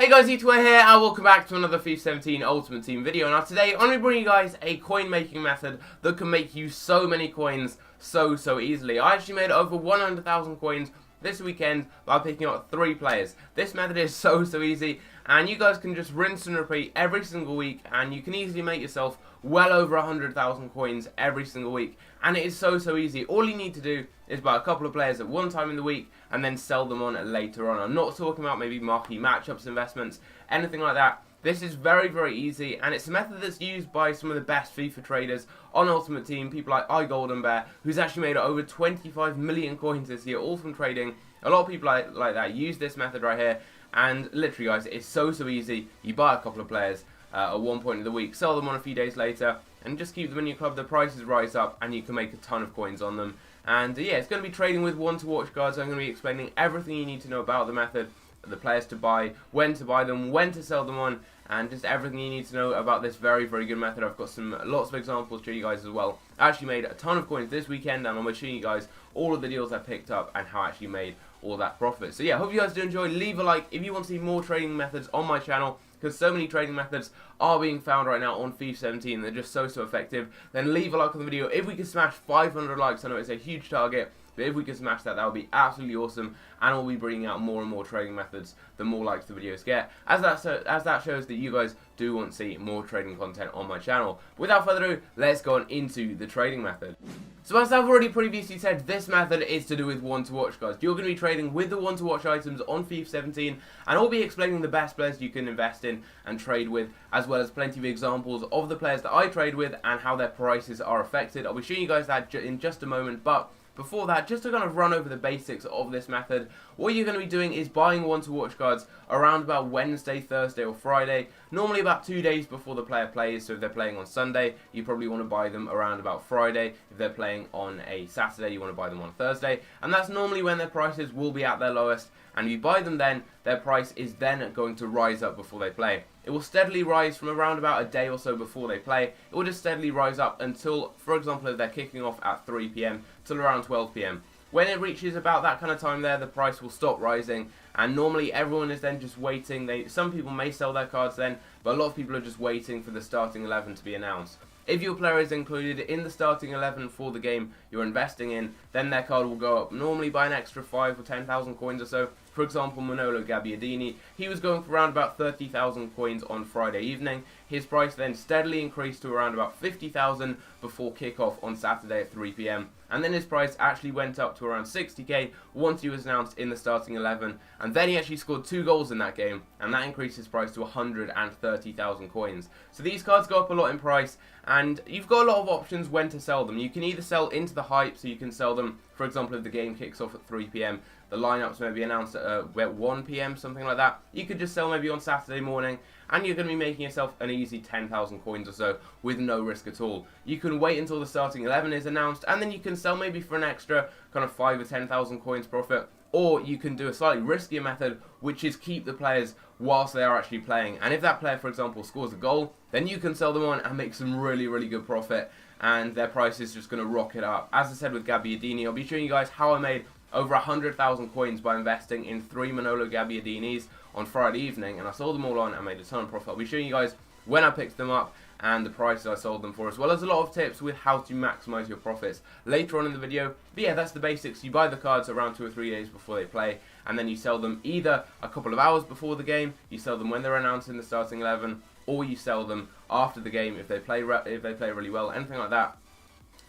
Hey guys, E2 here, and welcome back to another FIFA 17 Ultimate Team video. Now today, I'm going to bring you guys a coin making method that can make you so many coins so easily. I actually made over 100,000 coins this weekend by picking up 3 players. This method is so easy, and you guys can just rinse and repeat every single week, and you can easily make yourself well over 100,000 coins every single week. And it is so easy. All you need to do is buy a couple of players at one time in the week and then sell them on later on. I'm not talking about maybe marquee matchups, investments, anything like that. This is very easy, and it's a method that's used by some of the best FIFA traders on Ultimate Team, people like iGoldenBear, who's actually made over 25 million coins this year, all from trading. A lot of people like that use this method right here, and literally guys, it's so easy. You buy a couple of players at one point in the week, sell them on a few days later, and just keep them in your club. The prices rise up, and you can make a ton of coins on them. And yeah, it's going to be trading with one-to-watch cards. I'm going to be explaining everything you need to know about the method, the players to buy, when to buy them, when to sell them on, and just everything you need to know about this very good method. I've got lots of examples to show you guys as well. I actually made a ton of coins this weekend, and I'm going to show you guys all of the deals I picked up and how I actually made all that profit. So yeah, hope you guys do enjoy. Leave a like if you want to see more trading methods on my channel, because so many trading methods are being found right now on FIFA 17. They're just so effective. Then leave a like on the video. If we can smash 500 likes, I know it's a huge target, but if we can smash that, that would be absolutely awesome, and we'll be bringing out more and more trading methods the more likes the videos get, as that shows that you guys do want to see more trading content on my channel. Without further ado, let's go on into the trading method. So as I've already previously said, this method is to do with one-to-watch, guys. You're going to be trading with the one-to-watch items on FIFA 17, and I'll be explaining the best players you can invest in and trade with, as well as plenty of examples of the players that I trade with and how their prices are affected. I'll be showing you guys that in just a moment, but before that, just to kind of run over the basics of this method, what you're going to be doing is buying one-to-watch cards around about Wednesday, Thursday or Friday, normally about 2 days before the player plays. So if they're playing on Sunday, you probably want to buy them around about Friday. If they're playing on a Saturday, you want to buy them on Thursday, and that's normally when their prices will be at their lowest, and if you buy them then, their price is then going to rise up before they play. It will steadily rise from around about a day or so before they play. It will just steadily rise up until, for example, if they're kicking off at 3 PM till around 12 PM. When it reaches about that kind of time there, the price will stop rising, and normally everyone is then just waiting. Some people may sell their cards then, but a lot of people are just waiting for the starting 11 to be announced. If your player is included in the starting 11 for the game you're investing in, then their card will go up normally by an extra 5 or 10,000 coins or so. For example, Manolo Gabbiadini, he was going for around about 30,000 coins on Friday evening. His price then steadily increased to around about 50,000 before kickoff on Saturday at 3 PM. And then his price actually went up to around 60k once he was announced in the starting 11. And then he actually scored 2 goals in that game, and that increased his price to 130,000 coins. So these cards go up a lot in price, and you've got a lot of options when to sell them. You can either sell into the hype, so you can sell them, for example, if the game kicks off at 3 PM, the lineups may be announced at 1 PM, something like that. You could just sell maybe on Saturday morning, and you're going to be making yourself an easy 10,000 coins or so with no risk at all. You can wait until the starting 11 is announced, and then you can sell maybe for an extra kind of 5 or 10,000 coins profit. Or you can do a slightly riskier method, which is keep the players whilst they are actually playing. And if that player, for example, scores a goal, then you can sell them on and make some really good profit, and their price is just going to rocket up. As I said with Gabbiadini, I'll be showing you guys how I made over 100,000 coins by investing in 3 Manolo Gabbiadinis on Friday evening, and I sold them all on and made a ton of profit. I'll be showing you guys when I picked them up and the prices I sold them for, as well as a lot of tips with how to maximize your profits later on in the video. But yeah, that's the basics. You buy the cards around 2 or 3 days before they play, and then you sell them either a couple of hours before the game, you sell them when they're announced in the starting 11, or you sell them after the game if they play really well, anything like that.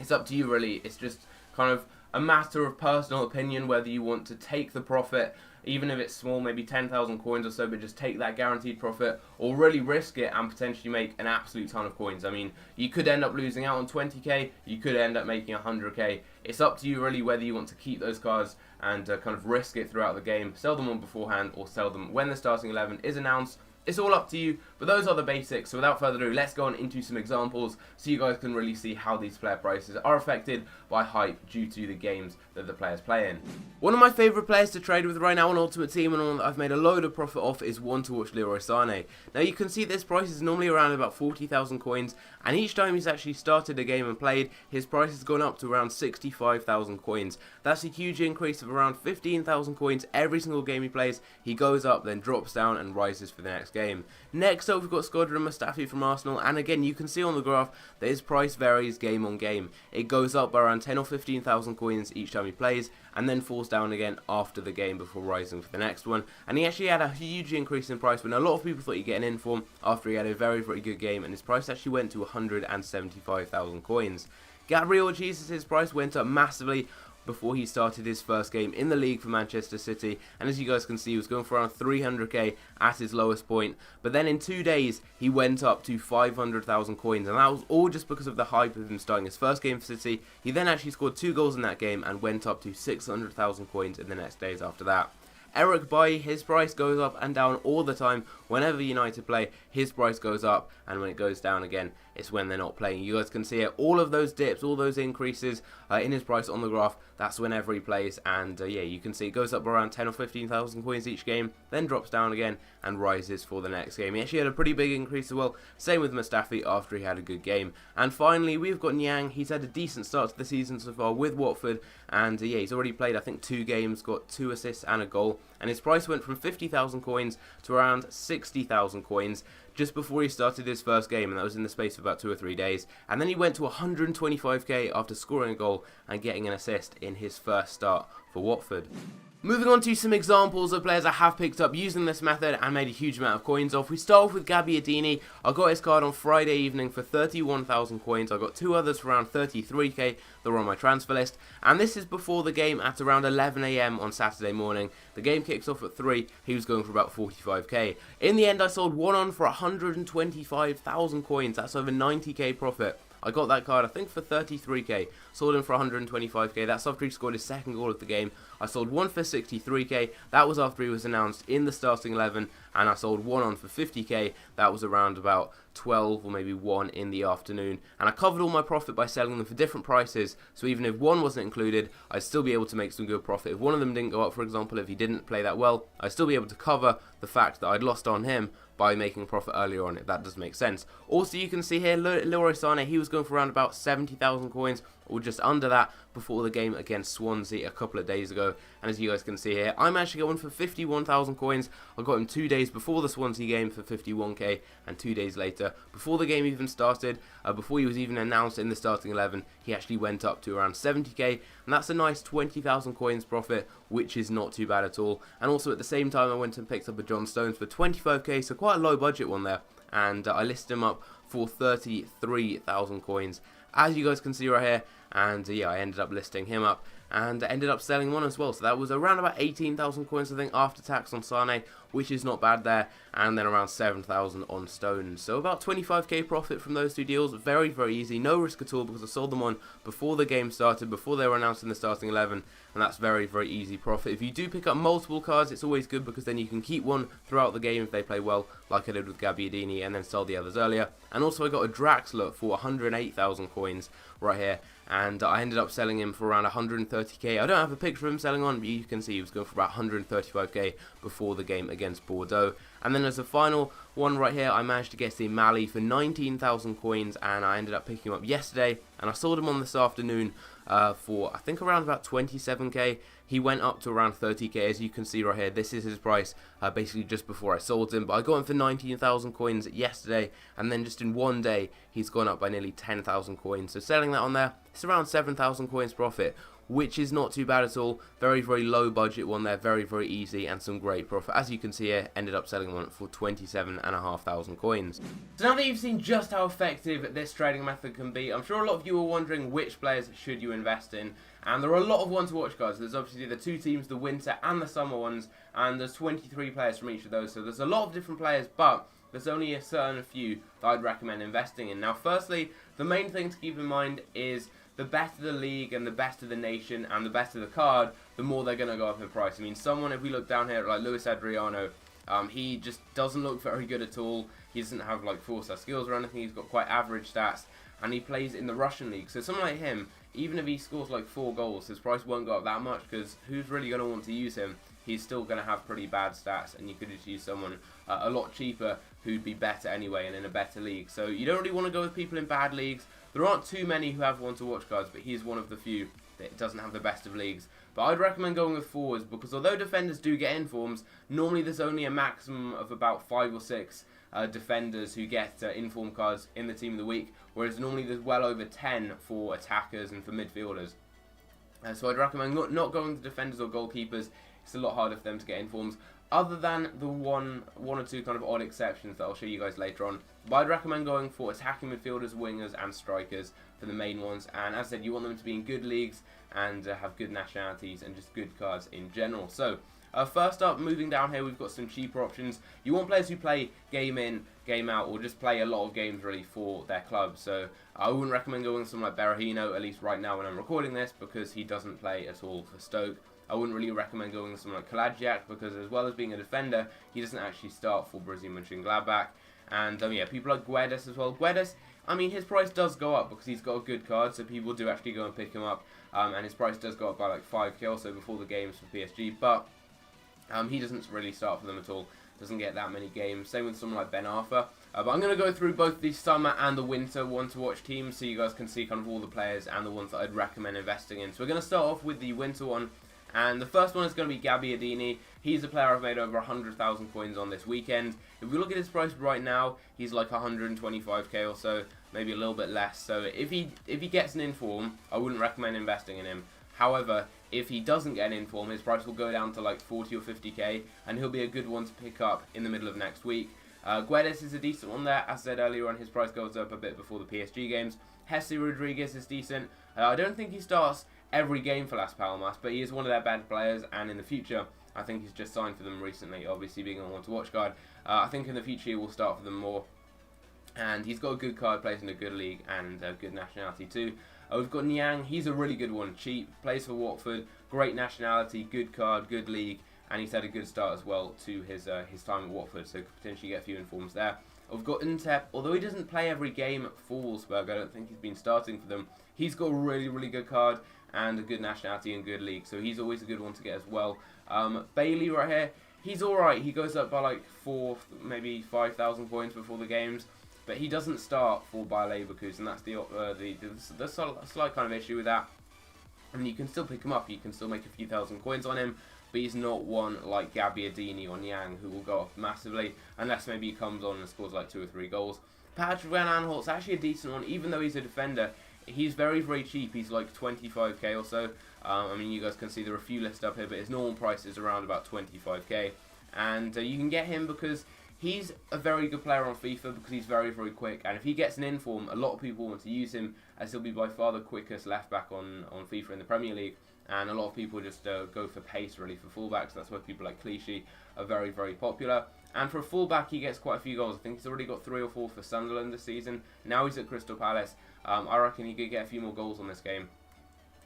It's up to you really. It's just kind of a matter of personal opinion whether you want to take the profit, even if it's small, maybe 10,000 coins or so, but just take that guaranteed profit, or really risk it and potentially make an absolute ton of coins. I mean, you could end up losing out on 20k, you could end up making 100k. It's up to you really whether you want to keep those cards and kind of risk it throughout the game, sell them on beforehand, or sell them when the starting 11 is announced, It's all up to you, but those are the basics. So without further ado, let's go on into some examples so you guys can really see how these player prices are affected by hype due to the games that the players play in. One of my favourite players to trade with right now on Ultimate Team, and one that I've made a load of profit off, is one to watch Leroy Sané. Now you can see this price is normally around about 40,000 coins, and each time he's actually started a game and played, his price has gone up to around 65,000 coins. That's a huge increase of around 15,000 coins every single game he plays. He goes up, then drops down, and rises for the next game. Next up, we've got Squadron Mustafi from Arsenal, and again, you can see on the graph that his price varies game on game. It goes up by around 10 or 15,000 coins each time he plays, and then falls down again after the game before rising for the next one. And he actually had a huge increase in price when a lot of people thought he'd get an inform after he had a very, very good game, and his price actually went to 175,000 coins. Gabriel Jesus' price went up massively before he started his first game in the league for Manchester City, and as you guys can see, he was going for around 300k at his lowest point, but then in 2 days he went up to 500,000 coins, and that was all just because of the hype of him starting his first game for City. He then actually scored 2 goals in that game and went up to 600,000 coins in the next days after that. Eric Bailly, his price goes up and down all the time. Whenever United play, his price goes up, and when it goes down again, it's when they're not playing. You guys can see it, all of those dips, all those increases in his price on the graph, that's whenever he plays, and yeah, you can see it goes up around 10 or 15,000 coins each game, then drops down again, and rises for the next game. He actually had a pretty big increase as well, same with Mustafi after he had a good game. And finally, we've got Nyang. He's had a decent start to the season so far with Watford, and yeah, he's already played, I think, 2 games, got 2 assists and a goal, and his price went from 50,000 coins to around 60,000 coins just before he started his first game, and that was in the space of about 2 or 3 days. And then he went to 125k after scoring a goal and getting an assist in his first start for Watford. Moving on to some examples of players I have picked up using this method and made a huge amount of coins off. We start off with Gabbiadini. I got his card on Friday evening for 31,000 coins. I got 2 others for around 33k that were on my transfer list. And this is before the game at around 11 AM on Saturday morning. The game kicks off at 3. He was going for about 45k. In the end, I sold one on for 125,000 coins. That's over 90k profit. I got that card, I think, for 33k. Sold him for 125k. That's after he scored his second goal of the game. I sold one for 63k. That was after he was announced in the starting 11. And I sold one on for 50k. That was around about 12 or maybe 1 in the afternoon. And I covered all my profit by selling them for different prices. So even if one wasn't included, I'd still be able to make some good profit. If one of them didn't go up, for example, if he didn't play that well, I'd still be able to cover the fact that I'd lost on him by making a profit earlier on, if that does make sense. Also, you can see here, Leroy Sané, he was going for around about 70,000 coins, or just under that, before the game against Swansea a couple of days ago. And as you guys can see here, I managed to get one for 51,000 coins. I got him 2 days before the Swansea game for 51k, and 2 days later, before the game even started, before he was even announced in the starting 11, he actually went up to around 70k, and that's a nice 20,000 coins profit, which is not too bad at all. And also at the same time, I went and picked up a John Stones for 25k, so quite a low budget one there, and I listed him up for 33,000 coins, as you guys can see right here. And yeah, I ended up listing him up and ended up selling one as well. So that was around about 18,000 coins, I think, after tax on Sané, which is not bad there. And then around 7,000 on Stones. So about 25k profit from those 2 deals. Very, very easy. No risk at all, because I sold them on before the game started, before they were announced in the starting 11. And that's very, very easy profit. If you do pick up multiple cards, it's always good, because then you can keep one throughout the game if they play well, like I did with Gabbiadini, and then sell the others earlier. And also I got a Draxler for 108,000 coins right here, and I ended up selling him for around 130k. I don't have a picture of him selling on, but you can see he was going for about 135k before the game against Bordeaux. And then as a final one right here, I managed to get a Mali for 19,000 coins, and I ended up picking him up yesterday, and I sold him on this afternoon for, I think, around about 27k. He went up to around 30k, as you can see right here. This is his price, basically just before I sold him. But I got him for 19,000 coins yesterday, and then just in 1 day, he's gone up by nearly 10,000 coins. So selling that on there, it's around 7,000 coins profit, which is not too bad at all. Very, very low budget one there, very, very easy, and some great profit. As you can see here, ended up selling one for 27,500 coins. So now that you've seen just how effective this trading method can be, I'm sure a lot of you are wondering which players should you invest in. And there are a lot of ones to watch, guys. There's obviously the 2 teams, the winter and the summer ones, and there's 23 players from each of those. So there's a lot of different players, but there's only a certain few that I'd recommend investing in. Now, firstly, the main thing to keep in mind is the better the league and the better the nation and the better the card, the more they're going to go up in price. I mean, someone, if we look down here, like Luis Adriano, He just doesn't look very good at all. He doesn't have like 4-star skills or anything. He's got quite average stats, and he plays in the Russian league. So someone like him, even if he scores like 4 goals, his price won't go up that much, because who's really going to want to use him? He's still going to have pretty bad stats, and you could just use someone a lot cheaper who'd be better anyway and in a better league. So you don't really want to go with people in bad leagues. There aren't too many who have one to watch cards, but he's one of the few that doesn't have the best of leagues. But I'd recommend going with forwards, because although defenders do get informs, normally there's only a maximum of about 5 or 6 defenders who get inform cards in the team of the week, whereas normally there's well over 10 for attackers and for midfielders. So I'd recommend not going to defenders or goalkeepers. It's a lot harder for them to get informs, other than the one or two kind of odd exceptions that I'll show you guys later on. But I'd recommend going for attacking midfielders, wingers and strikers for the main ones. And as I said, you want them to be in good leagues and have good nationalities and just good cards in general. So first up, moving down here, we've got some cheaper options. You want players who play game in, game out, or just play a lot of games really for their club. So I wouldn't recommend going with someone like Berahino, at least right now when I'm recording this, because he doesn't play at all for Stoke. I wouldn't really recommend going with someone like Kalajiak, because as well as being a defender, he doesn't actually start for Borussia Mönchengladbach. And yeah, people like Guedes as well. Guedes, I mean, his price does go up because he's got a good card, so people do actually go and pick him up. And his price does go up by like 5k or so before the games for PSG, but he doesn't really start for them at all. Doesn't get that many games. Same with someone like Ben Arfa. But I'm going to go through both the summer and the winter one-to-watch teams, so you guys can see kind of all the players and the ones that I'd recommend investing in. So we're going to start off with the winter one. And the first one is going to be Gabbiadini. He's a player I've made over 100,000 coins on this weekend. If we look at his price right now, he's like 125k or so, maybe a little bit less. So if he gets an inform, I wouldn't recommend investing in him. However, if he doesn't get an inform, his price will go down to like 40 or 50k, and he'll be a good one to pick up in the middle of next week. Guedes is a decent one there. As I said earlier on, his price goes up a bit before the PSG games. Jesse Rodriguez is decent. I don't think he starts every game for Las Palmas, but he is one of their better players, and in the future, I think he's just signed for them recently, obviously being on one-to-watch card. I think in the future he will start for them more, and he's got a good card, plays in a good league, and a good nationality too. We've got Niang. He's a really good one, cheap, plays for Watford, great nationality, good card, good league, and he's had a good start as well to his time at Watford, so could potentially get a few informs there. We've got Ntep. Although he doesn't play every game for Wolfsburg, I don't think he's been starting for them. He's got a really, really good card and a good nationality and good league, so he's always a good one to get as well. Bailey right here, he's alright. He goes up by like 4, maybe 5,000 points before the games, but he doesn't start for Bayer Leverkusen. That's the slight kind of issue with that. I mean, you can still pick him up, you can still make a few thousand coins on him, but he's not one like Gabbiadini or Niang who will go off massively, unless maybe he comes on and scores like 2 or 3 goals. Patrick Van Aanholt's actually a decent one, even though he's a defender. He's very, very cheap. He's like 25k or so. I mean, you guys can see there are a few listed up here, but his normal price is around about 25k. And you can get him because he's a very good player on FIFA, because he's very, very quick. And if he gets an inform, a lot of people want to use him, as he'll be by far the quickest left back on FIFA in the Premier League. And a lot of people just go for pace, really, for fullbacks. That's why people like Clichy are very, very popular. And for a fullback, he gets quite a few goals. I think he's already got 3 or 4 for Sunderland this season. Now he's at Crystal Palace. I reckon he could get a few more goals on this game.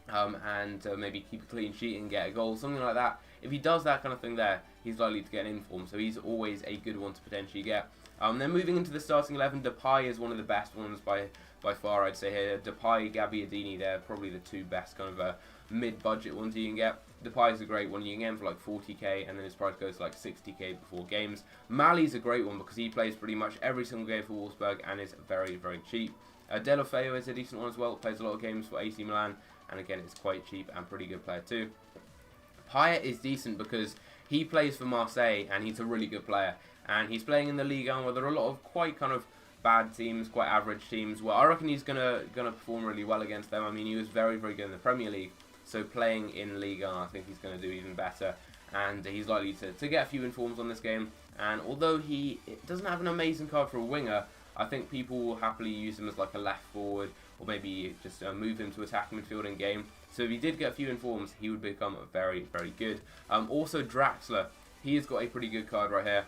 And maybe keep a clean sheet and get a goal, something like that. If he does that kind of thing there, he's likely to get an inform. So he's always a good one to potentially get. Then moving into the starting 11, Depay is one of the best ones by far, I'd say here. Depay, Gabbiadini, they're probably the 2 best kind of mid-budget ones you can get. Depay is a great one. You can get him for like 40k, and then his price goes to like 60k before games. Mali's a great one because he plays pretty much every single game for Wolfsburg and is very, very cheap. Deulofeu is a decent one as well. Plays a lot of games for AC Milan, and again, it's quite cheap and pretty good player too. Payet is decent because he plays for Marseille, and he's a really good player. And he's playing in the Ligue 1 where there are a lot of quite kind of bad teams, quite average teams. Well, I reckon he's gonna perform really well against them. I mean, he was very, very good in the Premier League. So playing in Ligue 1, I think he's going to do even better. And he's likely to get a few informs on this game. And although he doesn't have an amazing card for a winger, I think people will happily use him as like a left forward, or maybe just move him to attacking midfield in game. So if he did get a few informs, he would become very, very good. Also Draxler, he has got a pretty good card right here.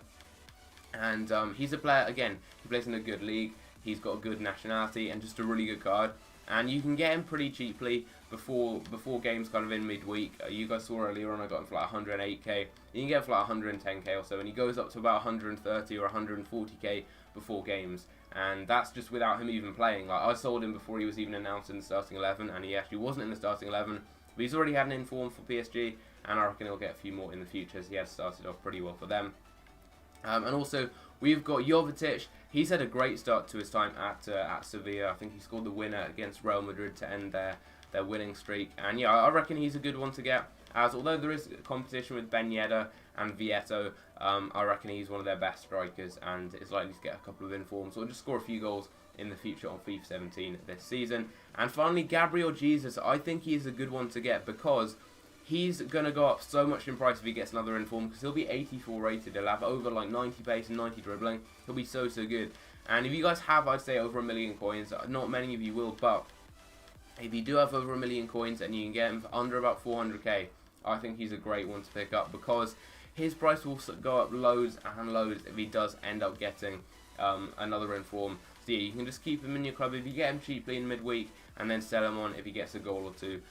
And he's a player, again, he plays in a good league. He's got a good nationality and just a really good card. And you can get him pretty cheaply before games kind of in midweek. You guys saw earlier on I got him for like 108k. You can get him for like 110k or so, and he goes up to about 130 or 140k before games. And that's just without him even playing. Like, I sold him before he was even announced in the starting 11, and he actually wasn't in the starting 11. But he's already had an inform for PSG, and I reckon he'll get a few more in the future, as he has started off pretty well for them. And also, we've got Jovetic. He's had a great start to his time at Sevilla. I think he scored the winner against Real Madrid to end their winning streak. And yeah, I reckon he's a good one to get, as although there is competition with Ben Yedder and Vieto, I reckon he's one of their best strikers and is likely to get a couple of informs or just score a few goals in the future on FIFA 17 this season. And finally, Gabriel Jesus. I think he is a good one to get because he's going to go up so much in price if he gets another inform, because he'll be 84 rated. He'll have over like 90 pace and 90 dribbling. He'll be so good. And if you guys have, I'd say, over 1 million coins, not many of you will, but if you do have over 1 million coins and you can get him for under about 400k, I think he's a great one to pick up, because his price will go up loads and loads if he does end up getting another inform. So yeah, you can just keep him in your club if you get him cheaply in midweek, and then sell him on if he gets a goal or two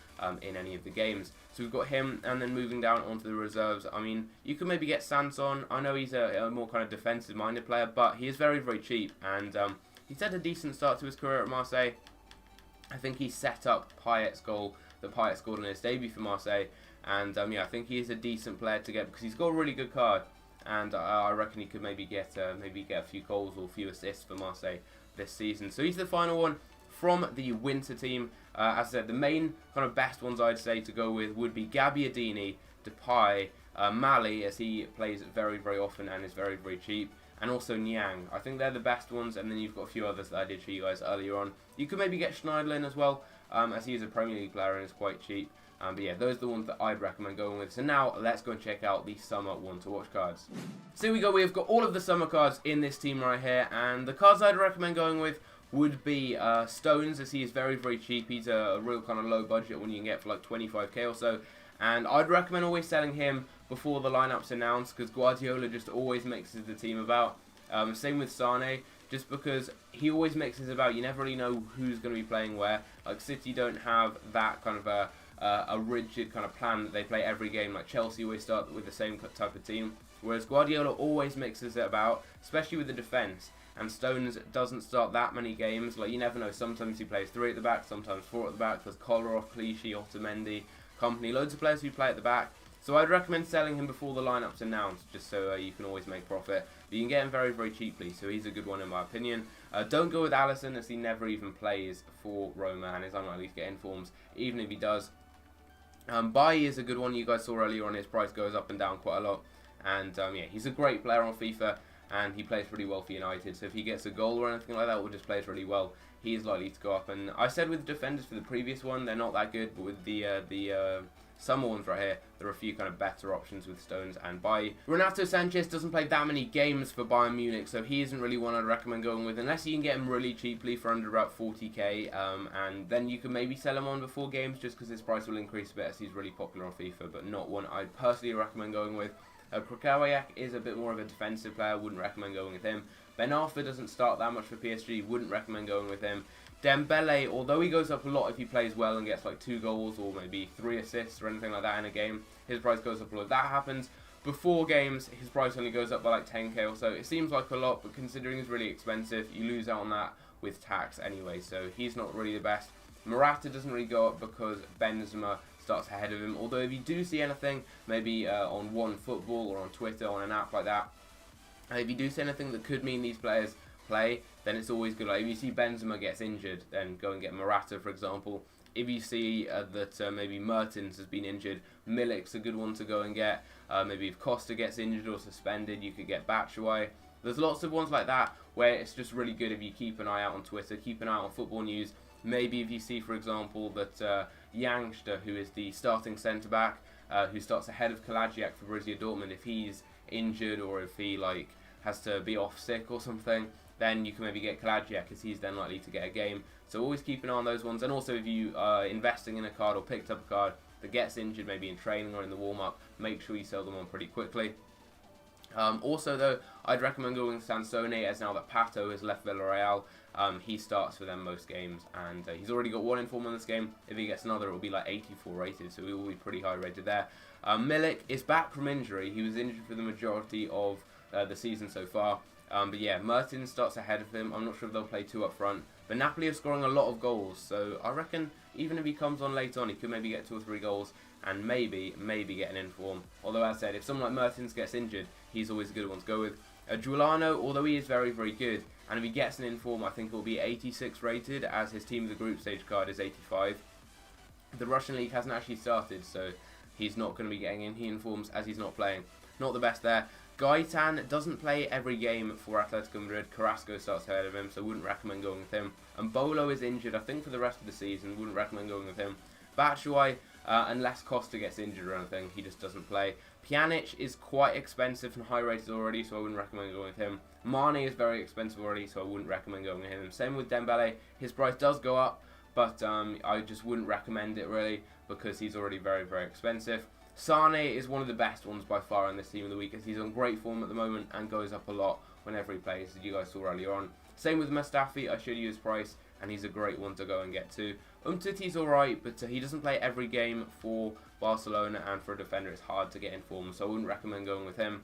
in any of the games. So we've got him, and then moving down onto the reserves. I mean, you could maybe get Sanson. I know he's a more kind of defensive-minded player, but he is very cheap, and he's had a decent start to his career at Marseille. I think he set up Payet's goal that Payet scored in his debut for Marseille, and yeah, I think he is a decent player to get because he's got a really good card, and I reckon he could maybe get a few goals or a few assists for Marseille this season. So he's the final one from the winter team. As I said, the main kind of best ones I'd say to go with would be Gabbiadini, Depay, Mali, as he plays very often and is very cheap, and also Niang. I think they're the best ones, and then you've got a few others that I did show you guys earlier on. You could maybe get Schneiderlin as well, as he is a Premier League player and is quite cheap. But yeah, those are the ones that I'd recommend going with. So now, let's go and check out the summer one-to-watch cards. So here we go, we've got all of the summer cards in this team right here, and the cards I'd recommend going with would be Stones, as he is very cheap. He's a real kind of low budget one you can get for like 25k or so. And I'd recommend always selling him before the lineup's announced, because Guardiola just always mixes the team about. Same with Sane, just because he always mixes about. You never really know who's going to be playing where. Like City don't have that kind of a rigid kind of plan that they play every game. Like Chelsea always start with the same type of team, whereas Guardiola always mixes it about, especially with the defence. And Stones doesn't start that many games. Like, you never know. Sometimes he plays 3 at the back, sometimes 4 at the back. There's Kolarov, Clichy, Otamendi, company, loads of players who play at the back. So I'd recommend selling him before the lineup's announced, just so you can always make profit. But you can get him very cheaply, so he's a good one in my opinion. Don't go with Alisson, as he never even plays for Roma and is unlikely to get informs, even if he does. Bailly is a good one. You guys saw earlier on, his price goes up and down quite a lot. And yeah, he's a great player on FIFA, and he plays pretty well for United. So if he gets a goal or anything like that, or just plays really well, he is likely to go up. And I said with the defenders for the previous one, they're not that good, but with the summer ones right here, there are a few kind of better options with Stones and Bailly. Renato Sanchez doesn't play that many games for Bayern Munich, so he isn't really one I'd recommend going with, unless you can get him really cheaply for under about 40k, and then you can maybe sell him on before games, just because his price will increase a bit, as he's really popular on FIFA, but not one I'd personally recommend going with. Krikowiak is a bit more of a defensive player, wouldn't recommend going with him. Ben Arfa doesn't start that much for PSG, wouldn't recommend going with him. Dembele, although he goes up a lot if he plays well and gets like 2 goals or maybe 3 assists or anything like that in a game, his price goes up a lot. If that happens before games, his price only goes up by like 10k or so. It seems like a lot, but considering he's really expensive, you lose out on that with tax anyway, so he's not really the best. Morata doesn't really go up because Benzema starts ahead of him, although if you do see anything, maybe on OneFootball or on Twitter, on an app like that, if you do see anything that could mean these players play, then it's always good. Like if you see Benzema gets injured, then go and get Morata, for example. If you see that maybe Mertens has been injured, Milik's a good one to go and get. Maybe if Costa gets injured or suspended, you could get Batshuayi. There's lots of ones like that where it's just really good if you keep an eye out on Twitter, keep an eye out on football news. Maybe if you see, for example, that Youngster, who is the starting centre-back, who starts ahead of Kalajiak for Borussia Dortmund, if he's injured or if he has to be off sick or something, then you can maybe get Kalajiak, as he's then likely to get a game. So always keep an eye on those ones. And also if you are investing in a card or picked up a card that gets injured maybe in training or in the warm-up, make sure you sell them on pretty quickly. Also, though, I'd recommend going with Sansone, as now that Pato has left Villarreal, he starts for them most games, and he's already got 1 inform on this game. If he gets another, it will be like 84 rated, so he will be pretty high rated there. Milik is back from injury. He was injured for the majority of the season so far. But yeah, Mertens starts ahead of him. I'm not sure if they'll play 2 up front. But Napoli are scoring a lot of goals, so I reckon even if he comes on late on, he could maybe get 2 or 3 goals and maybe get an inform. Although, as I said, if someone like Mertens gets injured, he's always a good one to go with. Giuliano, although he is very, very good, and if he gets an inform, I think it will be 86 rated, as his team of the group stage card is 85. The Russian league hasn't actually started, so he's not going to be getting in. He informs as he's not playing. Not the best there. Gaitan doesn't play every game for Atletico Madrid. Carrasco starts ahead of him, so wouldn't recommend going with him. And Bolo is injured, I think, for the rest of the season. Wouldn't recommend going with him. Batshuayi, unless Costa gets injured or anything, he just doesn't play. Pjanic is quite expensive and high rated already, so I wouldn't recommend going with him. Mane is very expensive already, so I wouldn't recommend going with him. Same with Dembele. His price does go up, but I just wouldn't recommend it really, because he's already very, very expensive. Sane is one of the best ones by far in this team of the week, as he's on great form at the moment and goes up a lot whenever he plays, as you guys saw earlier on. Same with Mustafi. I showed you his price, and he's a great one to go and get to. Umtiti's alright, but he doesn't play every game for Barcelona, and for a defender it's hard to get in form, so I wouldn't recommend going with him.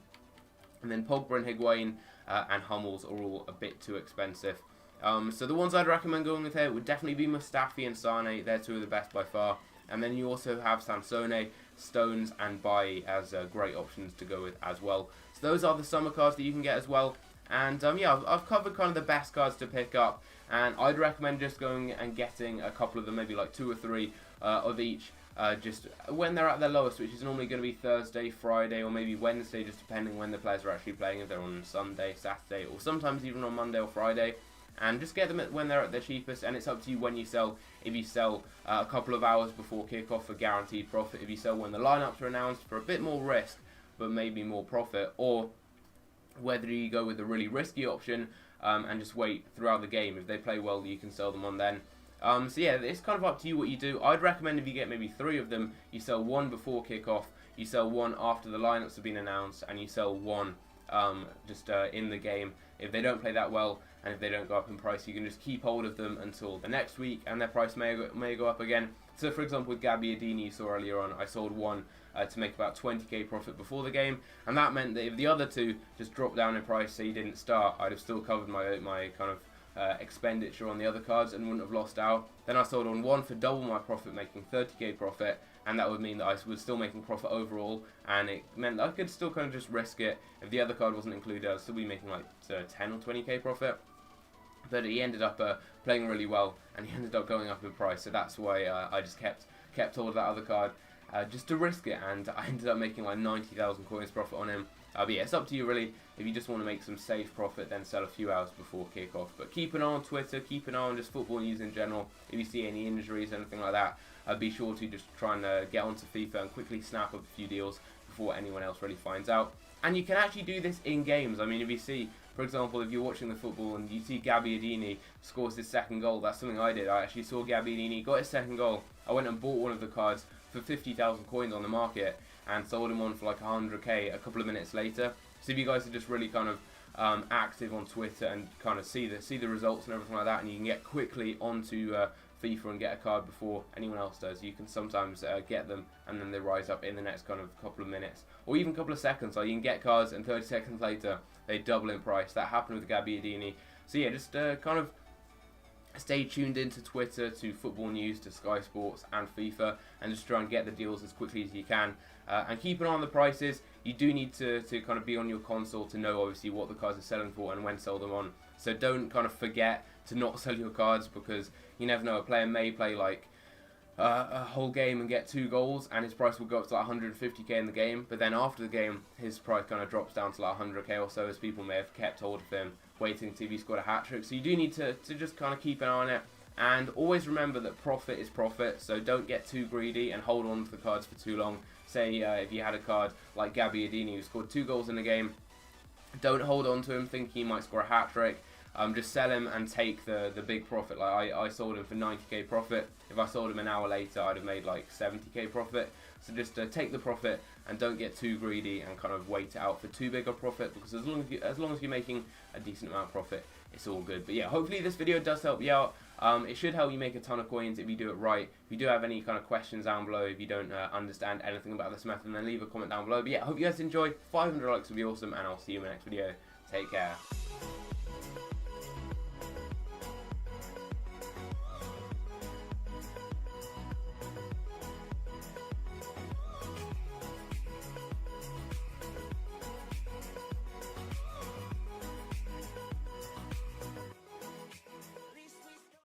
And then Pogba and Higuain and Hummels are all a bit too expensive. So the ones I'd recommend going with here would definitely be Mustafi and Sane. They're 2 of the best by far. And then you also have Sansone, Stones and Bailly as great options to go with as well. So those are the summer cards that you can get as well. And yeah, I've covered kind of the best cards to pick up. And I'd recommend just going and getting a couple of them, maybe like 2 or 3 of each. Just when they're at their lowest, which is normally going to be Thursday, Friday, or maybe Wednesday, just depending when the players are actually playing, if they're on Sunday, Saturday, or sometimes even on Monday or Friday. And just get them when they're at their cheapest, and it's up to you when you sell. If you sell a couple of hours before kickoff for guaranteed profit, if you sell when the lineups are announced for a bit more risk, but maybe more profit, or whether you go with a really risky option and just wait throughout the game. If they play well, you can sell them on then. So yeah, it's kind of up to you what you do. I'd recommend if you get maybe 3 of them, you sell 1 before kickoff, you sell 1 after the lineups have been announced, and you sell 1 just in the game. If they don't play that well, and if they don't go up in price, you can just keep hold of them until the next week, and their price may go up again. So for example, with Gabbiadini you saw earlier on, I sold 1 to make about 20k profit before the game, and that meant that if the other 2 just dropped down in price, so you didn't start, I'd have still covered my kind of expenditure on the other cards and wouldn't have lost out. Then I sold on 1 for double my profit, making 30k profit, and that would mean that I was still making profit overall, and it meant that I could still kind of just risk it. If the other card wasn't included, I'd still be making like 10 or 20k profit. But he ended up playing really well, and he ended up going up in price, so that's why I just kept hold of that other card just to risk it, and I ended up making like 90,000 coins profit on him. But yeah, it's up to you really. If you just want to make some safe profit, then sell a few hours before kickoff. But keep an eye on Twitter, keep an eye on just football news in general. If you see any injuries, anything like that, be sure to just try and get onto FIFA and quickly snap up a few deals before anyone else really finds out. And you can actually do this in games. I mean, if you see, for example, if you're watching the football and you see Gabbiadini scores his 2nd goal, that's something I did. I actually saw Gabbiadini, got his 2nd goal. I went and bought one of the cards for 50,000 coins on the market and sold him on for like 100k a couple of minutes later. So if you guys are just really kind of active on Twitter and kind of see the results and everything like that, and you can get quickly onto FIFA and get a card before anyone else does, you can sometimes get them and then they rise up in the next kind of couple of minutes or even couple of seconds. Like you can get cards and 30 seconds later they double in price. That happened with Gabbiadini. So yeah, just kind of stay tuned into Twitter, to football news, to Sky Sports and FIFA, and just try and get the deals as quickly as you can. And keep an eye on the prices. You do need to kind of be on your console to know obviously what the cards are selling for and when to sell them on. So don't kind of forget to not sell your cards, because you never know, a player may play like a whole game and get 2 goals and his price will go up to like 150k in the game, but then after the game his price kind of drops down to like 100k or so, as people may have kept hold of him waiting until he scored a hat-trick. So you do need to just kind of keep an eye on it, and always remember that profit is profit, so don't get too greedy and hold on to the cards for too long. Say if you had a card like Gabbiadini who scored 2 goals in the game, don't hold on to him thinking he might score a hat-trick. Just sell him and take the big profit. Like I sold him for 90k profit. If I sold him an hour later, I'd have made like 70k profit. So just take the profit, and don't get too greedy and kind of wait it out for too big a profit, because as long as you're making a decent amount of profit, it's all good. But yeah, hopefully this video does help you out. It should help you make a ton of coins if you do it right. If you do have any kind of questions down below, if you don't understand anything about this method, then leave a comment down below. But yeah, hope you guys enjoy. 500 likes would be awesome, and I'll see you in the next video. Take care.